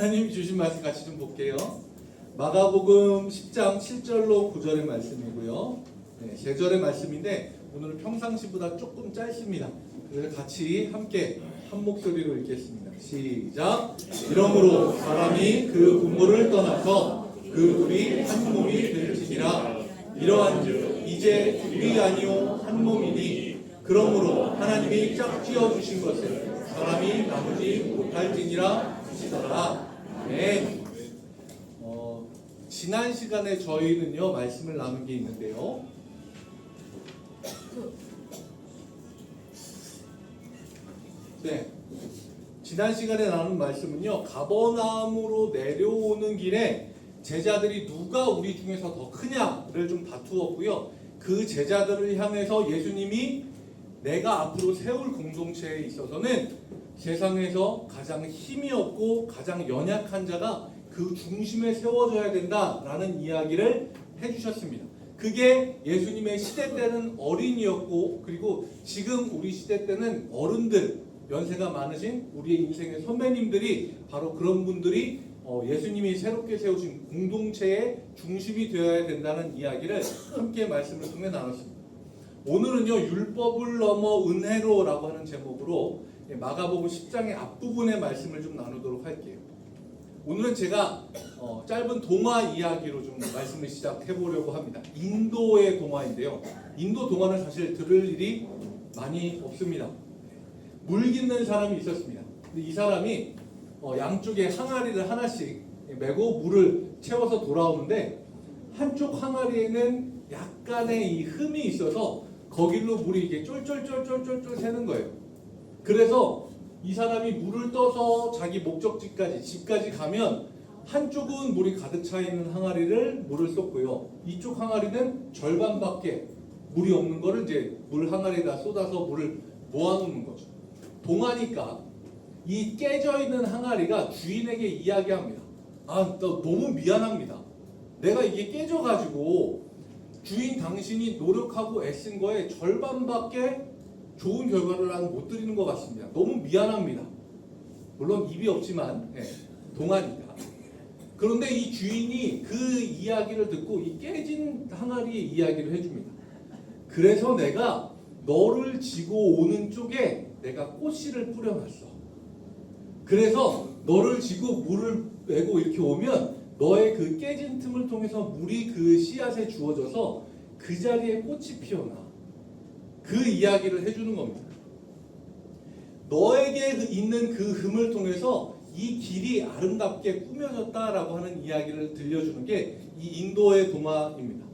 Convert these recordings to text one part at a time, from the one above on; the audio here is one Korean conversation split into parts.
하나님이 주신 말씀 같이 좀 볼게요. 마가복음 10장 7절로 9절의 말씀이고요. 네, 3절의 말씀인데 오늘은 평상시보다 조금 짧습니다. 그래서 같이 함께 한 목소리로 읽겠습니다. 시작. 이러므로 사람이 그 부모를 떠나서 그 둘이 한 몸이 될지니라. 이러한즉 이제 둘이 아니요 한 몸이니 그러므로 하나님이 짝지어 주신 것을 사람이 나누지 못할지니라 하시더라. 네. 지난 시간에 저희는요 말씀을 나눈 게 있는데요. 네. 지난 시간에 나눈 말씀은요, 가버나움으로 내려오는 길에 제자들이 누가 우리 중에서 더 크냐를 좀 다투었고요. 그 제자들을 향해서 예수님이 내가 앞으로 세울 공동체에 있어서는 세상에서 가장 힘이 없고 가장 연약한 자가 그 중심에 세워져야 된다라는 이야기를 해주셨습니다. 그게 예수님의 시대 때는 어린이였고, 그리고 지금 우리 시대 때는 어른들, 연세가 많으신 우리의 인생의 선배님들이 바로 그런 분들이 예수님이 새롭게 세우신 공동체의 중심이 되어야 된다는 이야기를 함께 말씀을 통해 나눴습니다. 오늘은요, 율법을 넘어 은혜로라고 하는 제목으로 마가복음 10장의 앞부분의 말씀을 좀 나누도록 할게요. 오늘은 제가 짧은 동화 이야기로 좀 말씀을 시작해 보려고 합니다. 인도의 동화인데요. 인도 동화는 사실 들을 일이 많이 없습니다. 물 깃는 사람이 있었습니다. 근데 이 사람이 양쪽에 항아리를 하나씩 메고 물을 채워서 돌아오는데 한쪽 항아리에는 약간의 이 흠이 있어서 거길로 물이 이게 쫄쫄쫄쫄쫄 새는 거예요. 그래서 이 사람이 물을 떠서 자기 목적지까지 집까지 가면 한쪽은 물이 가득 차 있는 항아리를 물을 쏟고요. 이쪽 항아리는 절반밖에 물이 없는 거를 이제 물 항아리에다 쏟아서 물을 모아놓는 거죠. 동하니까 이 깨져 있는 항아리가 주인에게 이야기합니다. 아, 너무 미안합니다. 내가 이게 깨져가지고 주인 당신이 노력하고 애쓴 거에 절반밖에 좋은 결과를 못 드리는 것 같습니다. 너무 미안합니다. 물론 입이 없지만 동하니까. 그런데 이 주인이 그 이야기를 듣고 이 깨진 항아리의 이야기를 해줍니다. 그래서 내가 너를 지고 오는 쪽에 내가 꽃씨를 뿌려놨어. 그래서 너를 지고 물을 메고 이렇게 오면 너의 그 깨진 틈을 통해서 물이 그 씨앗에 주어져서 그 자리에 꽃이 피어나. 그 이야기를 해주는 겁니다. 너에게 있는 그 흠을 통해서 이 길이 아름답게 꾸며졌다라고 하는 이야기를 들려주는 게 이 인도의 동화입니다.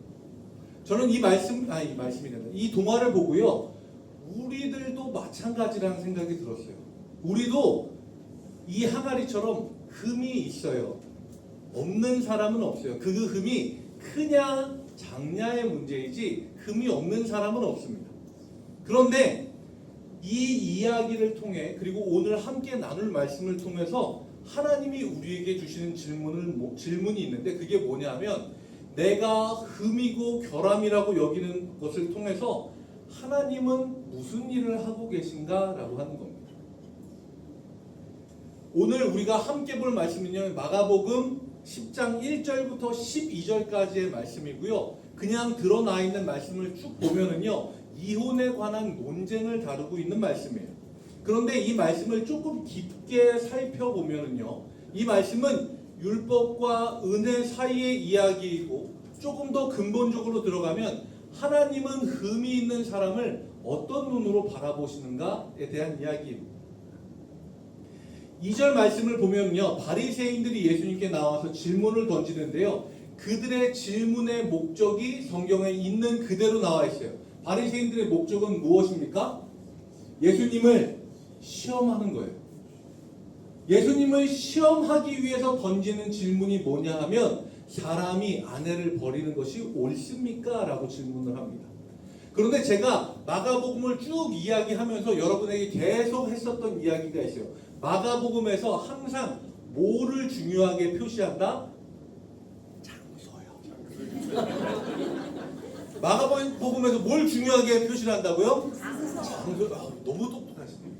저는 이 동화를 보고요, 우리들도 마찬가지라는 생각이 들었어요. 우리도 이 항아리처럼 흠이 있어요. 없는 사람은 없어요. 그 흠이 크냐 작냐의 문제이지 흠이 없는 사람은 없습니다. 그런데 이 이야기를 통해, 그리고 오늘 함께 나눌 말씀을 통해서 하나님이 우리에게 주시는 질문이 있는데, 그게 뭐냐면 내가 흠이고 결함이라고 여기는 것을 통해서 하나님은 무슨 일을 하고 계신가? 라고 하는 겁니다. 오늘 우리가 함께 볼 말씀은요, 마가복음 10장 1절부터 12절까지의 말씀이고요. 그냥 드러나 있는 말씀을 쭉 보면은요, 이혼에 관한 논쟁을 다루고 있는 말씀이에요. 그런데 이 말씀을 조금 깊게 살펴보면은요, 이 말씀은 율법과 은혜 사이의 이야기이고, 조금 더 근본적으로 들어가면 하나님은 흠이 있는 사람을 어떤 눈으로 바라보시는가에 대한 이야기입니다. 2절 말씀을 보면요, 바리새인들이 예수님께 나와서 질문을 던지는데요, 그들의 질문의 목적이 성경에 있는 그대로 나와 있어요. 바리새인들의 목적은 무엇입니까? 예수님을 시험하는 거예요. 예수님을 시험하기 위해서 던지는 질문이 뭐냐 하면, 사람이 아내를 버리는 것이 옳습니까? 라고 질문을 합니다. 그런데 제가 마가복음을 쭉 이야기하면서 여러분에게 계속 했었던 이야기가 있어요. 마가복음에서 항상 뭐를 중요하게 표시한다? 장소요. 마가복음에서 뭘 중요하게 표시를 한다고요? 장소. 너무 똑똑하시네요.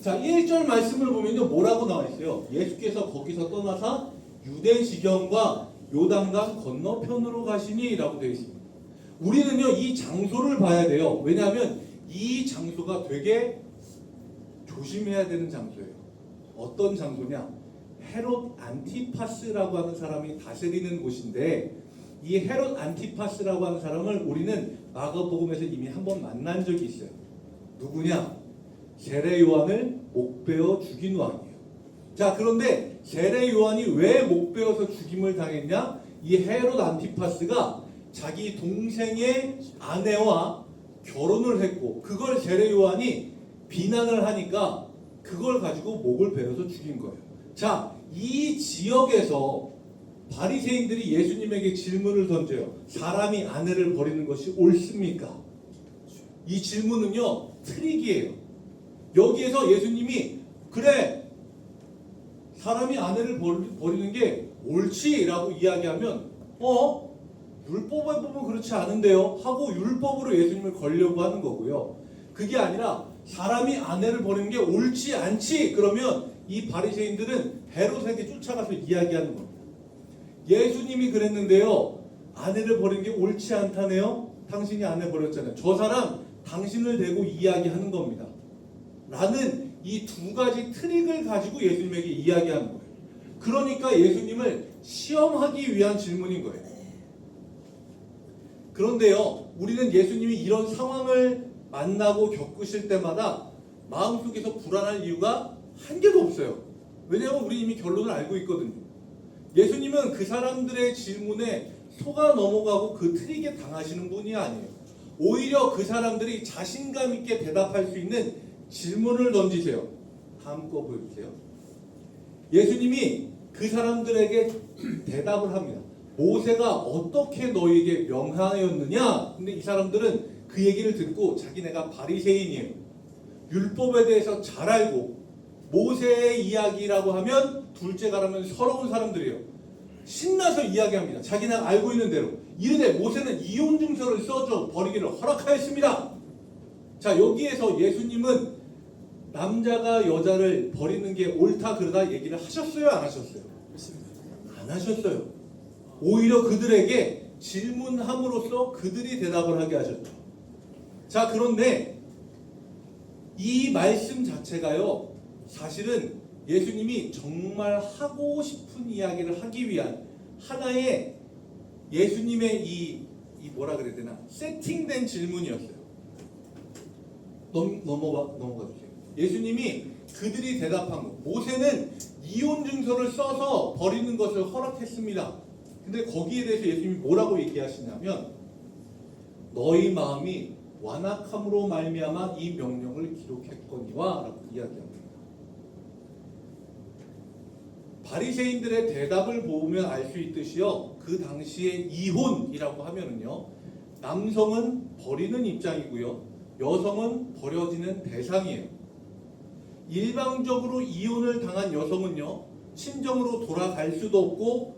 자, 1절 말씀을 보면요, 뭐라고 나와 있어요? 예수께서 거기서 떠나사 유대 지경과 요단강 건너편으로 가시니라고 되어 있습니다. 우리는요, 이 장소를 봐야 돼요. 왜냐하면 이 장소가 되게 조심해야 되는 장소예요. 어떤 장소냐? 헤롯 안티파스라고 하는 사람이 다스리는 곳인데, 이 헤롯 안티파스라고 하는 사람을 우리는 마가복음에서 이미 한번 만난 적이 있어요. 누구냐? 세례 요한을 목베어 죽인 왕이에요. 자, 그런데 세례 요한이 왜 목베어서 죽임을 당했냐? 이 헤롯 안티파스가 자기 동생의 아내와 결혼을 했고, 그걸 세례 요한이 비난을 하니까 그걸 가지고 목을 베어서 죽인 거예요. 자, 이 지역에서 바리새인들이 예수님에게 질문을 던져요. 사람이 아내를 버리는 것이 옳습니까? 이 질문은요, 트릭이에요. 여기에서 예수님이 그래, 사람이 아내를 버리는 게 옳지라고 이야기하면 율법에 보면 그렇지 않은데요 하고 율법으로 예수님을 걸려고 하는 거고요. 그게 아니라 사람이 아내를 버리는 게 옳지 않지 그러면 이 바리새인들은 헤롯에게 쫓아가서 이야기하는 겁니다. 예수님이 그랬는데요, 아내를 버리는 게 옳지 않다네요. 당신이 아내 버렸잖아요. 저 사람 당신을 대고 이야기하는 겁니다. 라는 이 두 가지 트릭을 가지고 예수님에게 이야기하는 거예요. 그러니까 예수님을 시험하기 위한 질문인 거예요. 그런데요, 우리는 예수님이 이런 상황을 만나고 겪으실 때마다 마음속에서 불안할 이유가 한 개도 없어요. 왜냐하면 우리 이미 결론을 알고 있거든요. 예수님은 그 사람들의 질문에 속아 넘어가고 그 트릭에 당하시는 분이 아니에요. 오히려 그 사람들이 자신감 있게 대답할 수 있는 질문을 던지세요. 다음 거 보여주세요. 예수님이 그 사람들에게 대답을 합니다. 모세가 어떻게 너희에게 명하였느냐? 근데 이 사람들은 그 얘기를 듣고 자기네가 바리새인이에요. 율법에 대해서 잘 알고 모세의 이야기라고 하면 둘째가라면 서러운 사람들이에요. 신나서 이야기합니다. 자기네가 알고 있는 대로. 이르되 모세는 이혼 증서를 써줘 버리기를 허락하였습니다. 자, 여기에서 예수님은 남자가 여자를 버리는 게 옳다 그러다 얘기를 하셨어요? 안 하셨어요? 안 하셨어요. 오히려 그들에게 질문함으로써 그들이 대답을 하게 하셨죠. 자, 그런데 이 말씀 자체가요, 사실은 예수님이 정말 하고 싶은 이야기를 하기 위한 하나의 예수님의 이 뭐라 그래야 되나, 세팅된 질문이었어요. 넘어가 주세요. 예수님이 그들이 대답한 거, 모세는 이혼 증서를 써서 버리는 것을 허락했습니다. 근데 거기에 대해서 예수님이 뭐라고 얘기하시냐면, 너희 마음이 완악함으로 말미암아 이 명령을 기록했거니와 라고 이야기합니다. 바리새인들의 대답을 보면 알 수 있듯이요, 그 당시에 이혼이라고 하면은요, 남성은 버리는 입장이고요, 여성은 버려지는 대상이에요. 일방적으로 이혼을 당한 여성은요, 친정으로 돌아갈 수도 없고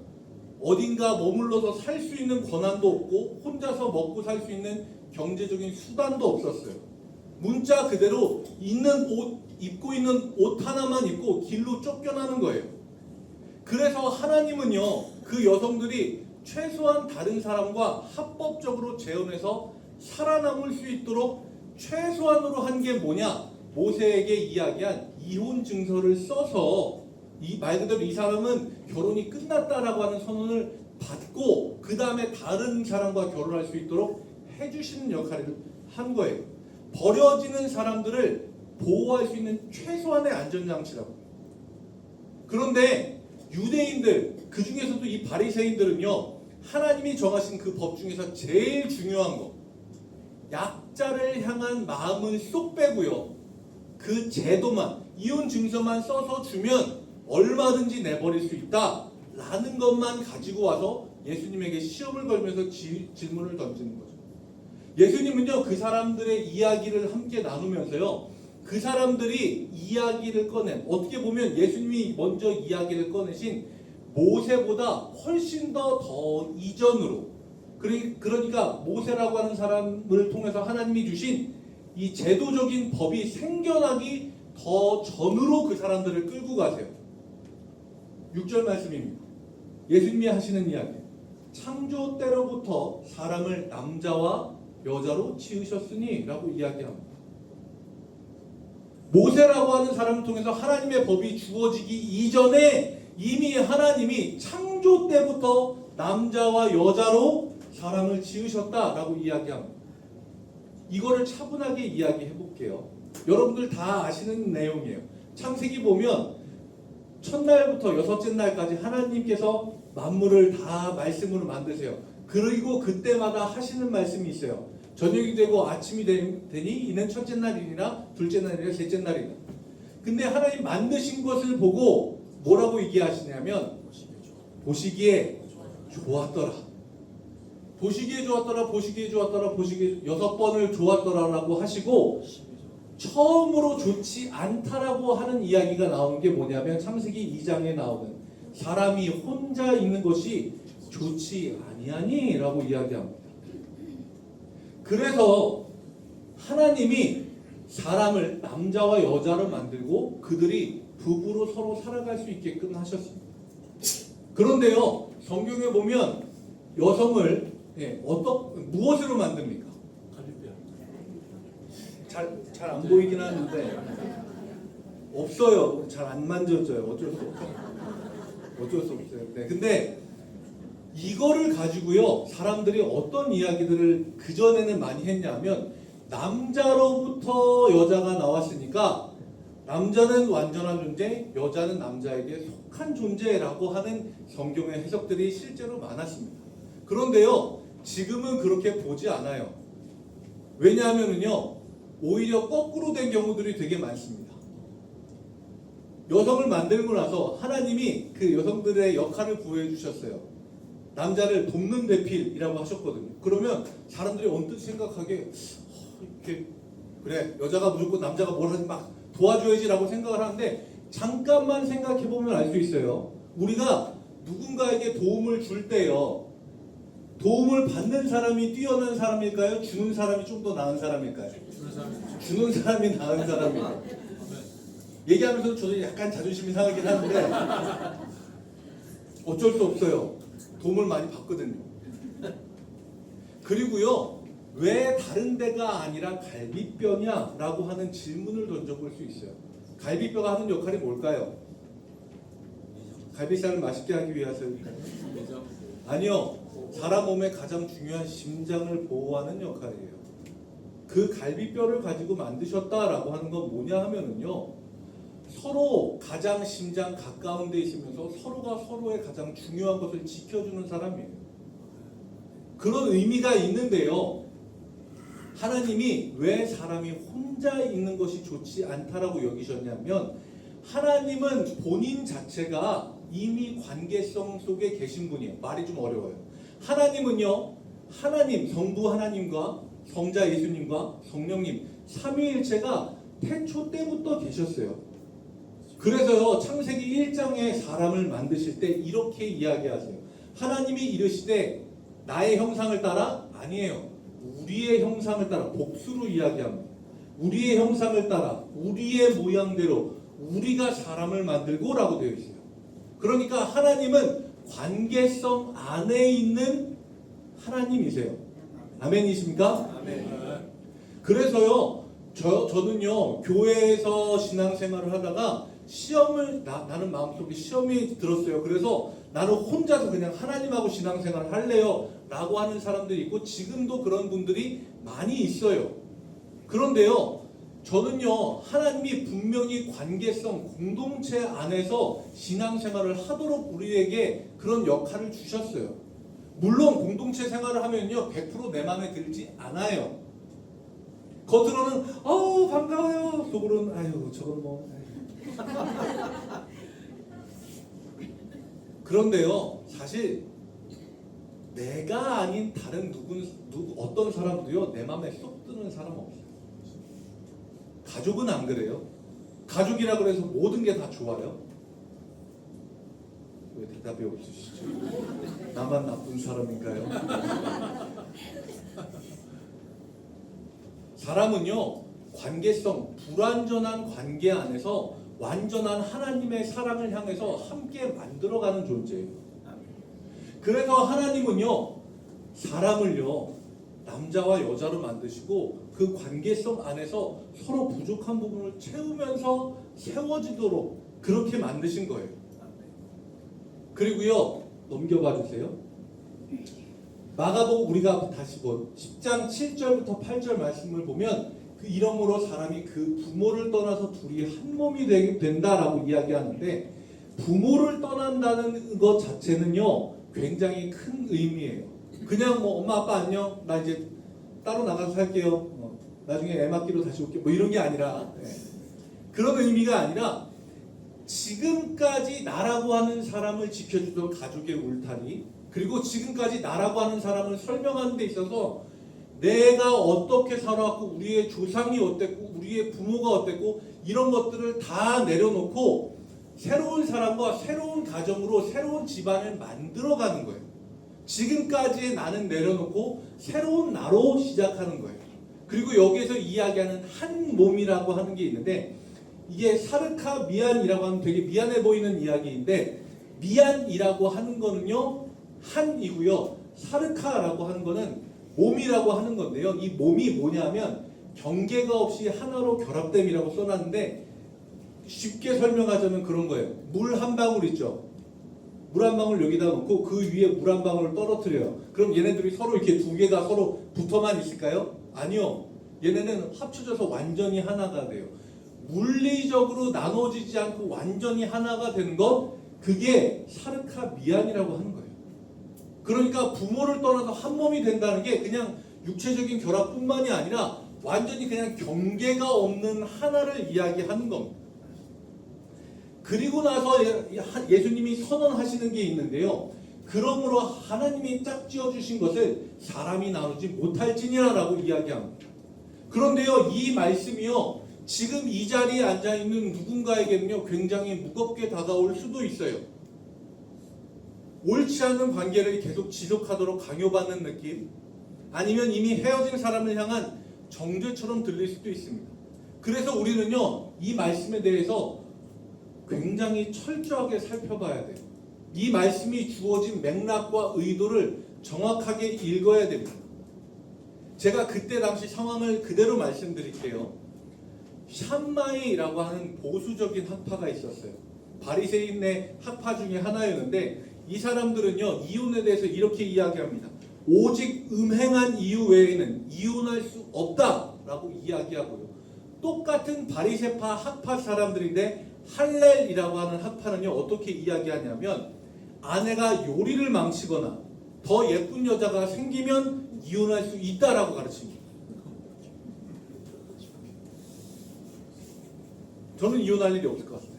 어딘가 머물러서 살 수 있는 권한도 없고 혼자서 먹고 살 수 있는 경제적인 수단도 없었어요. 문자 그대로 입고 있는 옷 하나만 입고 길로 쫓겨나는 거예요. 그래서 하나님은요, 그 여성들이 최소한 다른 사람과 합법적으로 재혼해서 살아남을 수 있도록 최소한으로 한 게 뭐냐? 모세에게 이야기한 이혼 증서를 써서 이 말 그대로 이 사람은 결혼이 끝났다라고 하는 선언을 받고 그 다음에 다른 사람과 결혼할 수 있도록 해주시는 역할을 한 거예요. 버려지는 사람들을 보호할 수 있는 최소한의 안전장치라고. 그런데 유대인들, 그 중에서도 이 바리새인들은요, 하나님이 정하신 그 법 중에서 제일 중요한 거, 약자를 향한 마음은 쏙 빼고요, 그 제도만, 이혼 증서만 써서 주면 얼마든지 내버릴 수 있다 라는 것만 가지고 와서 예수님에게 시험을 걸면서 질문을 던지는 거죠. 예수님은요, 그 사람들의 이야기를 함께 나누면서요, 그 사람들이 이야기를 꺼낸, 어떻게 보면 예수님이 먼저 이야기를 꺼내신 모세보다 훨씬 더 이전으로, 그러니까 모세라고 하는 사람을 통해서 하나님이 주신 이 제도적인 법이 생겨나기 더 전으로 그 사람들을 끌고 가세요. 6절 말씀입니다. 예수님이 하시는 이야기. 창조 때로부터 사람을 남자와 여자로 지으셨으니 라고 이야기합니다. 모세라고 하는 사람을 통해서 하나님의 법이 주어지기 이전에 이미 하나님이 창조 때부터 남자와 여자로 사람을 지으셨다라고 이야기합니다. 이거를 차분하게 이야기해 볼게요. 여러분들 다 아시는 내용이에요. 창세기 보면 첫날부터 여섯째 날까지 하나님께서 만물을 다 말씀으로 만드세요. 그리고 그때마다 하시는 말씀이 있어요. 저녁이 되고 아침이 되니 이는 첫째 날이니라 둘째 날이라 셋째 날이라. 근데 하나님 만드신 것을 보고 뭐라고 얘기하시냐면 보시기에 좋았더라. 보시기에 좋았더라. 보시기에 좋았더라. 보시기에 6번을 좋았더라라고 하시고 처음으로 좋지 않다라고 하는 이야기가 나오는 게 뭐냐면 창세기 2장에 나오는 사람이 혼자 있는 것이 좋지 아니하니 라고 이야기합니다. 그래서 하나님이 사람을 남자와 여자로 만들고 그들이 부부로 서로 살아갈 수 있게끔 하셨습니다. 그런데요, 성경에 보면 여성을 무엇으로 만듭니까? 잘 안 보이긴 하는데 없어요. 잘 안 만져져요. 어쩔 수 없어요. 네, 근데 이거를 가지고요, 사람들이 어떤 이야기들을 그전에는 많이 했냐면 남자로부터 여자가 나왔으니까 남자는 완전한 존재, 여자는 남자에게 속한 존재라고 하는 성경의 해석들이 실제로 많았습니다. 그런데요, 지금은 그렇게 보지 않아요. 왜냐하면요, 오히려 거꾸로 된 경우들이 되게 많습니다. 여성을 만들고 나서 하나님이 그 여성들의 역할을 부여해 주셨어요. 남자를 돕는 대필이라고 하셨거든요. 그러면 사람들이 언뜻 생각하기에 이렇게 그래, 여자가 무조건 남자가 뭘 하든 막 도와줘야지라고 생각을 하는데 잠깐만 생각해 보면 알 수 있어요. 우리가 누군가에게 도움을 줄 때요, 도움을 받는 사람이 뛰어난 사람일까요? 주는 사람이 좀 더 나은 사람일까요? 주는 사람이 나은 사람이에요. 얘기하면서 저도 약간 자존심이 상하긴 하는데 어쩔 수 없어요. 도움을 많이 받거든요. 그리고요, 왜 다른 데가 아니라 갈비뼈냐? 라고 하는 질문을 던져볼 수 있어요. 갈비뼈가 하는 역할이 뭘까요? 갈비살을 맛있게 하기 위해서일까요? 아니요. 사람 몸의 가장 중요한 심장을 보호하는 역할이에요. 그 갈비뼈를 가지고 만드셨다라고 하는 건 뭐냐 하면은요, 서로 가장 심장 가까운 데 있으면서 서로가 서로의 가장 중요한 것을 지켜주는 사람이에요. 그런 의미가 있는데요, 하나님이 왜 사람이 혼자 있는 것이 좋지 않다라고 여기셨냐면 하나님은 본인 자체가 이미 관계성 속에 계신 분이에요. 말이 좀 어려워요. 하나님은요, 하나님, 성부 하나님과 성자 예수님과 성령님 삼위일체가 태초 때부터 계셨어요. 그래서요, 창세기 1장에 사람을 만드실 때 이렇게 이야기하세요. 하나님이 이르시되 나의 형상을 따라? 아니에요. 우리의 형상을 따라, 복수로 이야기합니다. 우리의 형상을 따라 우리의 모양대로 우리가 사람을 만들고 라고 되어 있어요. 그러니까 하나님은 관계성 안에 있는 하나님이세요. 아멘이십니까? 아멘. 그래서요, 저는요, 교회에서 신앙생활을 하다가 시험을 나는 마음속에 시험이 들었어요. 그래서 나는 혼자서 그냥 하나님하고 신앙생활을 할래요 라고 하는 사람들이 있고 지금도 그런 분들이 많이 있어요. 그런데요, 저는요, 하나님이 분명히 관계성, 공동체 안에서 신앙생활을 하도록 우리에게 그런 역할을 주셨어요. 물론 공동체 생활을 하면요, 100% 내 마음에 들지 않아요. 겉으로는 반가워요, 속으로는 아유 저건 뭐. 그런데요, 사실 내가 아닌 다른 어떤 사람도요, 내 마음에 쏙 드는 사람 없어요. 가족은 안 그래요? 가족이라 그래서 모든 게 다 좋아요? 왜 대답이 없으시죠? 나만 나쁜 사람인가요? 사람은요, 관계성, 불완전한 관계 안에서 완전한 하나님의 사랑을 향해서 함께 만들어가는 존재예요. 그래서 하나님은요, 사람을요, 남자와 여자로 만드시고 그 관계성 안에서 서로 부족한 부분을 채우면서 세워지도록 그렇게 만드신 거예요. 그리고요, 넘겨봐 주세요. 마가복음 우리가 다시 10장 7절부터 8절 말씀을 보면 그 이러므로 사람이 그 부모를 떠나서 둘이 한 몸이 된다라고 이야기하는데, 부모를 떠난다는 것 자체는요 굉장히 큰 의미예요. 그냥 뭐 엄마 아빠 안녕, 나 이제 따로 나가서 살게요, 나중에 애 맡기로 다시 올게, 뭐 이런 게 아니라, 그런 의미가 아니라 지금까지 나라고 하는 사람을 지켜주던 가족의 울타리, 그리고 지금까지 나라고 하는 사람을 설명하는 데 있어서 내가 어떻게 살아왔고 우리의 조상이 어땠고 우리의 부모가 어땠고 이런 것들을 다 내려놓고 새로운 사람과 새로운 가정으로 새로운 집안을 만들어가는 거예요. 지금까지의 나는 내려놓고 새로운 나로 시작하는 거예요. 그리고 여기에서 이야기하는 한 몸이라고 하는 게 있는데, 이게 사르카 미안이라고 하는 되게 미안해 보이는 이야기인데, 미안이라고 하는 거는요 한이고요, 사르카라고 하는 거는 몸이라고 하는 건데요, 이 몸이 뭐냐면 경계가 없이 하나로 결합됨이라고 써놨는데, 쉽게 설명하자면 그런 거예요. 물 한 방울 있죠. 물 한 방울 여기다 놓고 그 위에 물 한 방울을 떨어뜨려요. 그럼 얘네들이 서로 이렇게 두 개가 서로 붙어만 있을까요? 아니요. 얘네는 합쳐져서 완전히 하나가 돼요. 물리적으로 나눠지지 않고 완전히 하나가 되는 것, 그게 사르카 미안이라고 하는 거예요. 그러니까 부모를 떠나서 한 몸이 된다는 게 그냥 육체적인 결합뿐만이 아니라 완전히 그냥 경계가 없는 하나를 이야기하는 겁니다. 그리고 나서 예수님이 선언하시는 게 있는데요, 그러므로 하나님이 짝지어 주신 것을 사람이 나누지 못할지니라라고 이야기합니다. 그런데요, 이 말씀이요 지금 이 자리에 앉아있는 누군가에게는요 굉장히 무겁게 다가올 수도 있어요. 옳지 않은 관계를 계속 지속하도록 강요받는 느낌, 아니면 이미 헤어진 사람을 향한 정죄처럼 들릴 수도 있습니다. 그래서 우리는요 이 말씀에 대해서 굉장히 철저하게 살펴봐야 돼요. 이 말씀이 주어진 맥락과 의도를 정확하게 읽어야 됩니다. 제가 그때 당시 상황을 그대로 말씀드릴게요. 샴마이라고 하는 보수적인 학파가 있었어요. 바리새인의 학파 중에 하나였는데, 이 사람들은요 이혼에 대해서 이렇게 이야기합니다. 오직 음행한 이유 외에는 이혼할 수 없다라고 이야기하고요. 똑같은 바리새파 학파 사람들인데 할렐이라고 하는 학파는요 어떻게 이야기하냐면, 아내가 요리를 망치거나 더 예쁜 여자가 생기면 이혼할 수 있다라고 가르칩니다. 저는 이혼할 일이 없을 것 같습니다.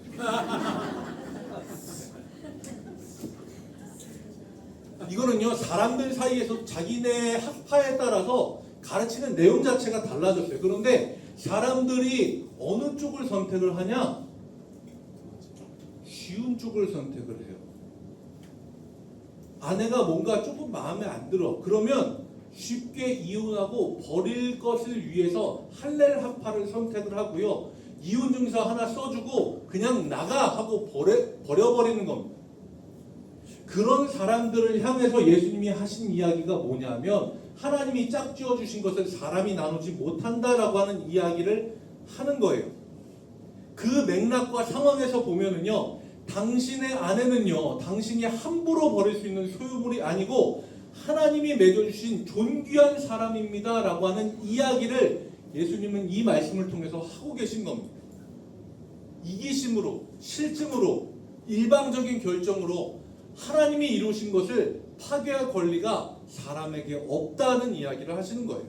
이거는요 사람들 사이에서 자기네 학파에 따라서 가르치는 내용 자체가 달라졌어요. 그런데 사람들이 어느 쪽을 선택을 하냐? 쉬운 쪽을 선택을 해요. 아내가 뭔가 조금 마음에 안 들어, 그러면 쉽게 이혼하고 버릴 것을 위해서 할렐 학파를 선택을 하고요, 이혼 증서 하나 써주고 그냥 나가 하고 버려버리는 겁니다. 그런 사람들을 향해서 예수님이 하신 이야기가 뭐냐면, 하나님이 짝지어 주신 것을 사람이 나누지 못한다라고 하는 이야기를 하는 거예요. 그 맥락과 상황에서 보면은요, 당신의 아내는요 당신이 함부로 버릴 수 있는 소유물이 아니고 하나님이 맺어주신 존귀한 사람입니다 라고 하는 이야기를 예수님은 이 말씀을 통해서 하고 계신 겁니다. 이기심으로, 실증으로, 일방적인 결정으로 하나님이 이루신 것을 파괴할 권리가 사람에게 없다는 이야기를 하시는 거예요.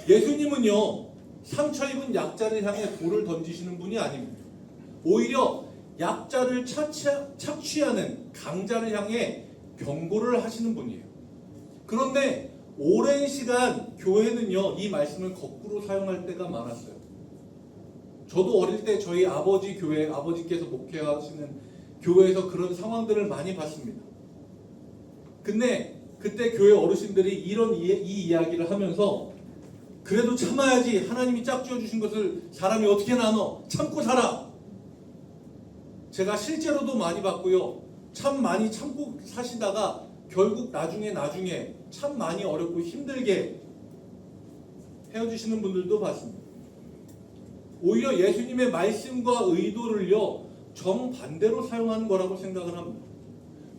예수님은요 상처 입은 약자를 향해 돌을 던지시는 분이 아닙니다. 오히려 약자를 착취하는 강자를 향해 경고를 하시는 분이에요. 그런데 오랜 시간 교회는요 이 말씀을 거꾸로 사용할 때가 많았어요. 저도 어릴 때 저희 아버지 교회, 아버지께서 목회하시는 교회에서 그런 상황들을 많이 봤습니다. 근데 그때 교회 어르신들이 이 이야기를 하면서 그래도 참아야지. 하나님이 짝지어 주신 것을 사람이 어떻게 나눠? 참고 살아. 제가 실제로도 많이 봤고요. 참 많이 참고 사시다가 결국 나중에 참 많이 어렵고 힘들게 헤어지시는 분들도 봤습니다. 오히려 예수님의 말씀과 의도를요 정반대로 사용하는 거라고 생각을 합니다.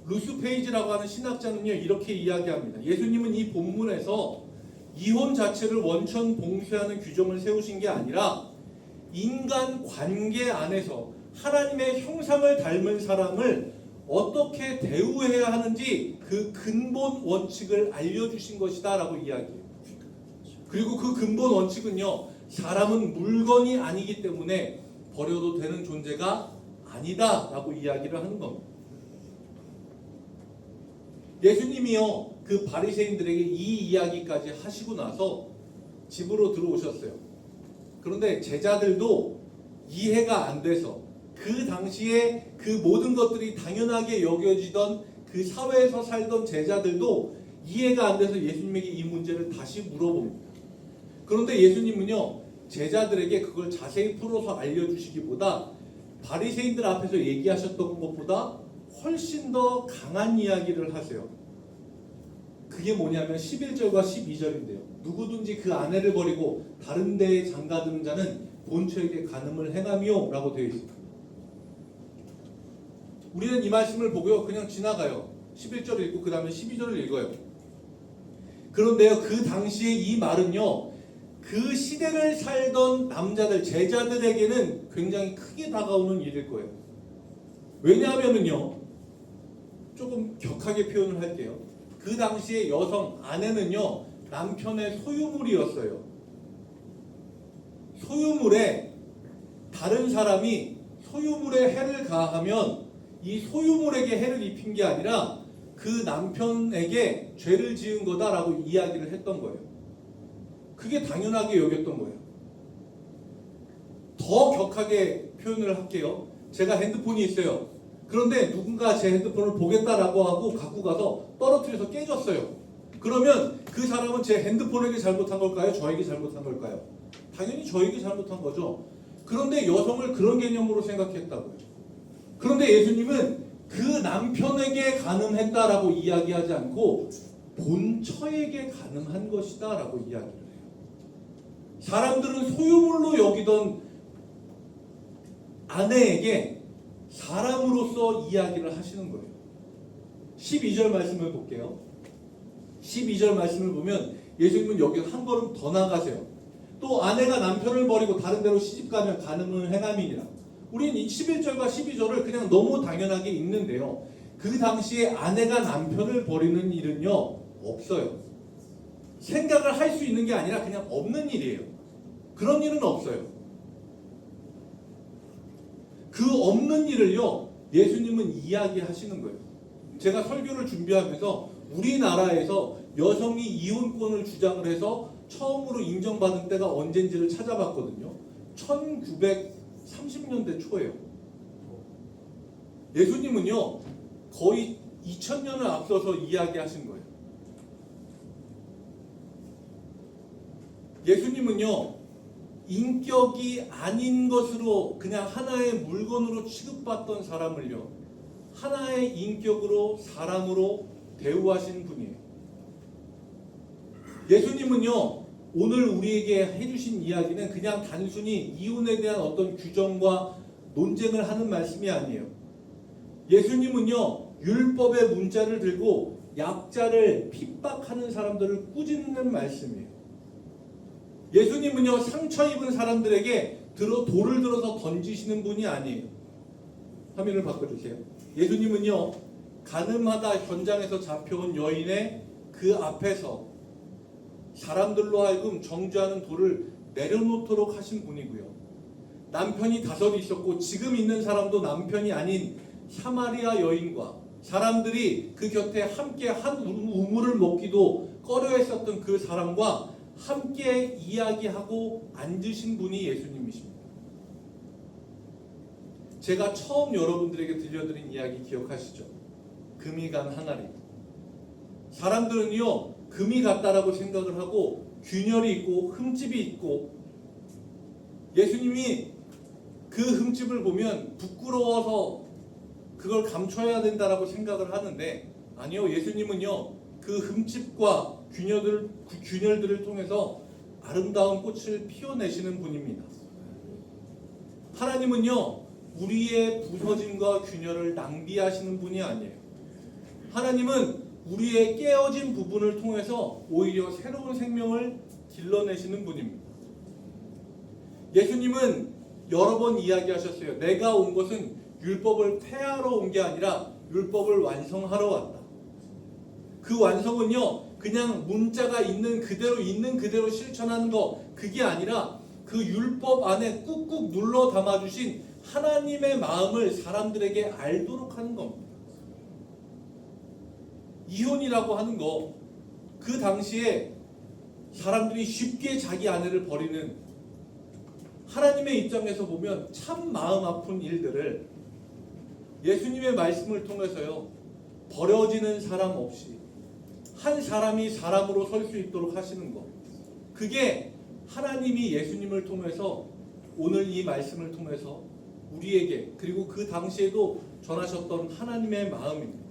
루스 페이지라고 하는 신학자는요 이렇게 이야기합니다. 예수님은 이 본문에서 이혼 자체를 원천 봉쇄하는 규정을 세우신 게 아니라 인간 관계 안에서 하나님의 형상을 닮은 사람을 어떻게 대우해야 하는지 그 근본 원칙을 알려주신 것이다 라고 이야기해요. 그리고 그 근본 원칙은요 사람은 물건이 아니기 때문에 버려도 되는 존재가 아니다 라고 이야기를 하는 겁니다. 예수님이요 그 바리새인들에게 이 이야기까지 하시고 나서 집으로 들어오셨어요. 그런데 제자들도 이해가 안 돼서 그 당시에 그 모든 것들이 당연하게 여겨지던 그 사회에서 살던 제자들도 이해가 안 돼서 예수님에게 이 문제를 다시 물어봅니다. 그런데 예수님은요 제자들에게 그걸 자세히 풀어서 알려주시기보다 바리새인들 앞에서 얘기하셨던 것보다 훨씬 더 강한 이야기를 하세요. 그게 뭐냐면 11절과 12절인데요. 누구든지 그 아내를 버리고 다른 데에 장가드는 자는 본처에게 간음을 행하며 라고 되어 있습니다. 우리는 이 말씀을 보고요 그냥 지나가요. 11절을 읽고 그 다음에 12절을 읽어요. 그런데요 그 당시에 이 말은요 그 시대를 살던 남자들 제자들에게는 굉장히 크게 다가오는 일일 거예요. 왜냐하면은요 조금 격하게 표현을 할게요. 그 당시에 여성 아내는요 남편의 소유물이었어요. 소유물에 다른 사람이 소유물에 해를 가하면 이 소유물에게 해를 입힌 게 아니라 그 남편에게 죄를 지은 거다라고 이야기를 했던 거예요. 그게 당연하게 여겼던 거예요. 더 격하게 표현을 할게요. 제가 핸드폰이 있어요. 그런데 누군가 제 핸드폰을 보겠다라고 하고 갖고 가서 떨어뜨려서 깨졌어요. 그러면 그 사람은 제 핸드폰에게 잘못한 걸까요? 저에게 잘못한 걸까요? 당연히 저에게 잘못한 거죠. 그런데 여성을 그런 개념으로 생각했다고요. 그런데 예수님은 그 남편에게 간음했다라고 이야기하지 않고 본처에게 간음한 것이다 라고 이야기를 해요. 사람들은 소유물로 여기던 아내에게 사람으로서 이야기를 하시는 거예요. 12절 말씀을 볼게요. 12절 말씀을 보면 예수님은 여기 한 걸음 더 나가세요. 또 아내가 남편을 버리고 다른 데로 시집가면 간음을 행함이니라. 우리는 이 11절과 12절을 그냥 너무 당연하게 읽는데요. 그 당시에 아내가 남편을 버리는 일은요 없어요. 생각을 할 수 있는 게 아니라 그냥 없는 일이에요. 그런 일은 없어요. 그 없는 일을요 예수님은 이야기하시는 거예요. 제가 설교를 준비하면서 우리나라에서 여성이 이혼권을 주장을 해서 처음으로 인정받은 때가 언젠지를 찾아봤거든요. 1930년대 초예요. 예수님은요 거의 2000년을 앞서서 이야기하신 거예요. 예수님은요 인격이 아닌 것으로 그냥 하나의 물건으로 취급받던 사람을요 하나의 인격으로 사람으로 대우하신 분이에요. 예수님은요 오늘 우리에게 해주신 이야기는 그냥 단순히 이혼에 대한 어떤 규정과 논쟁을 하는 말씀이 아니에요. 예수님은요 율법의 문자를 들고 약자를 핍박하는 사람들을 꾸짖는 말씀이에요. 예수님은요 상처 입은 사람들에게 돌을 들어서 던지시는 분이 아니에요. 화면을 바꿔주세요. 예수님은요 가늠하다 현장에서 잡혀온 여인의 그 앞에서 사람들로 하여금 정죄하는 돌을 내려놓도록 하신 분이고요. 남편이 5 있었고 지금 있는 사람도 남편이 아닌 사마리아 여인과 사람들이 그 곁에 함께 한 우물을 먹기도 꺼려했었던 그 사람과 함께 이야기하고 앉으신 분이 예수님이십니다. 제가 처음 여러분들에게 들려드린 이야기 기억하시죠? 금이 간 항아리. 사람들은요 금이 같다라고 생각을 하고 균열이 있고 흠집이 있고 예수님이 그 흠집을 보면 부끄러워서 그걸 감춰야 된다라고 생각을 하는데 아니요, 예수님은요 그 흠집과 균열들을 통해서 아름다운 꽃을 피워내시는 분입니다. 하나님은요 우리의 부서짐과 균열을 낭비하시는 분이 아니에요. 하나님은 우리의 깨어진 부분을 통해서 오히려 새로운 생명을 길러내시는 분입니다. 예수님은 여러 번 이야기하셨어요. 내가 온 것은 율법을 폐하러 온 게 아니라 율법을 완성하러 왔다. 그 완성은요 그냥 문자가 있는 그대로 실천하는 거, 그게 아니라 그 율법 안에 꾹꾹 눌러 담아주신 하나님의 마음을 사람들에게 알도록 하는 겁니다. 이혼이라고 하는 거, 그 당시에 사람들이 쉽게 자기 아내를 버리는, 하나님의 입장에서 보면 참 마음 아픈 일들을 예수님의 말씀을 통해서요 버려지는 사람 없이 한 사람이 사람으로 설 수 있도록 하시는 것, 그게 하나님이 예수님을 통해서 오늘 이 말씀을 통해서 우리에게, 그리고 그 당시에도 전하셨던 하나님의 마음입니다.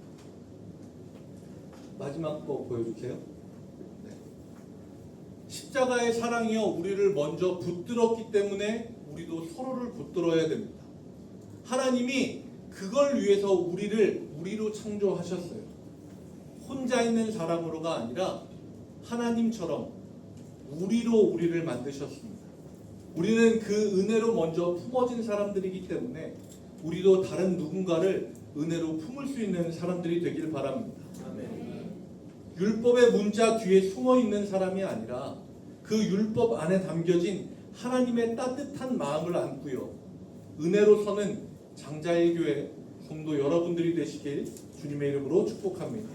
마지막 거 보여주세요. 네. 십자가의 사랑이요 우리를 먼저 붙들었기 때문에 우리도 서로를 붙들어야 됩니다. 하나님이 그걸 위해서 우리로 창조하셨어요. 혼자 있는 사람으로가 아니라 하나님처럼 우리를 만드셨습니다. 우리는 그 은혜로 먼저 품어진 사람들이기 때문에 우리도 다른 누군가를 은혜로 품을 수 있는 사람들이 되길 바랍니다. 율법의 문자 뒤에 숨어 있는 사람이 아니라 그 율법 안에 담겨진 하나님의 따뜻한 마음을 안고요 은혜로 서는 장자의 교회 성도 여러분들이 되시길 주님의 이름으로 축복합니다.